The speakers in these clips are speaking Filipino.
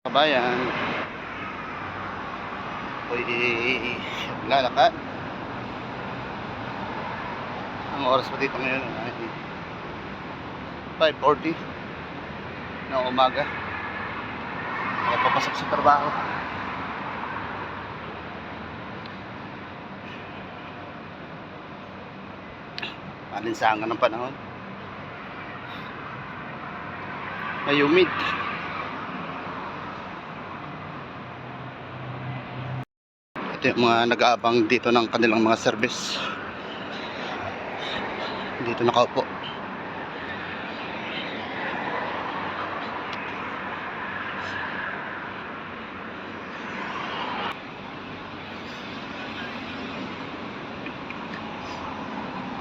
Kabayan, ako'y lalakad. Ang oras pa dito ngayon ay 5:40 ng umaga. Ako papasok sa trabaho. Alinsangan ng panahon. May humid. Ito yung mga nag-aabang dito ng kanilang mga service. Dito nakaupo.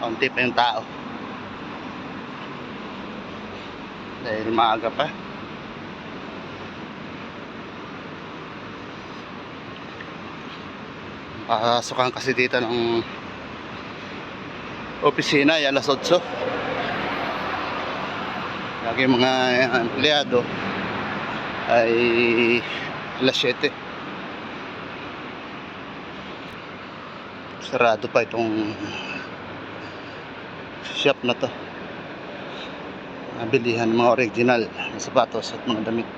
Kaunti pa yung tao dahil maaga pa. Pasukan kasi dito ng opisina ay alas 8. Lagi mga empleyado ay alas 7. Sarado pa itong shop na to. Bilihan ng mga original na sapatos at mga damit.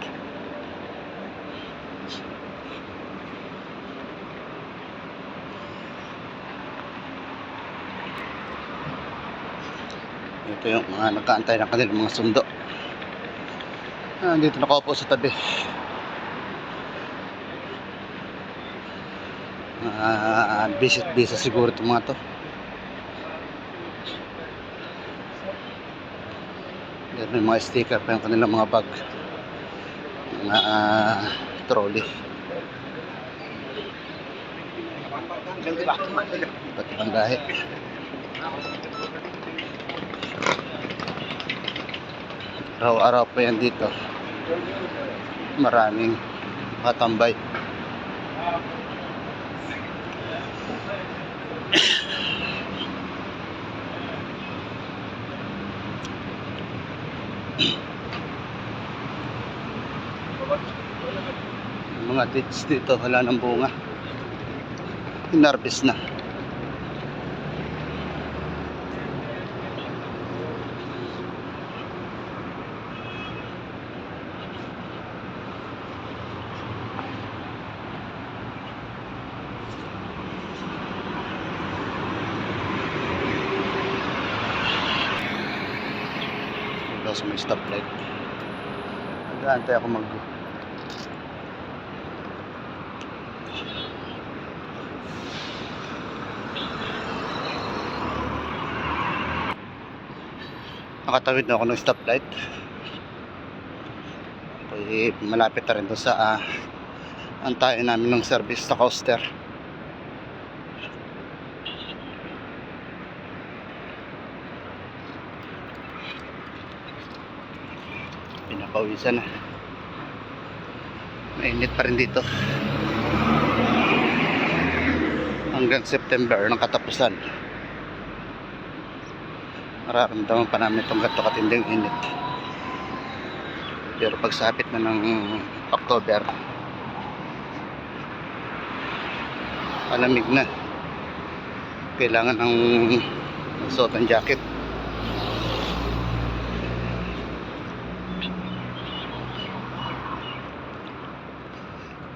Ito yung mga nagkaantay ng kanilang mga sundo. Dito nakaupo sa tabi. Visit siguro itong mga to. May mga sticker pa yung kanilang mga bag, mga trolley. Iba't ibang lahi. Araw-araw pa yan dito. Maraming katambay. Mga dates dito wala ng bunga, inarbis na. Ito sa may stoplight, nag-aantay ako nakatawid na ako ng stoplight. Malapit na rin doon sa antayin namin ng service sa coaster. Pinapawisan na. Mainit pa rin dito hanggang September ng katapusan. Mararamdaman pa namin itong gato katinding init. Pero pagsapit na ng October, malamig na. Kailangan ng suot ng jacket.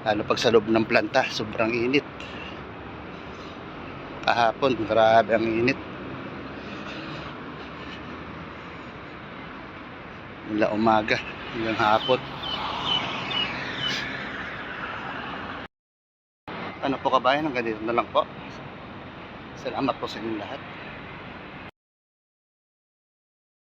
Lalo pag sa loob ng planta, sobrang init. Kahapon, grabe ang init. Mula umaga hanggang hapon. Ano po kabayan, hanggang dito na lang po. Salamat po sa inyong lahat.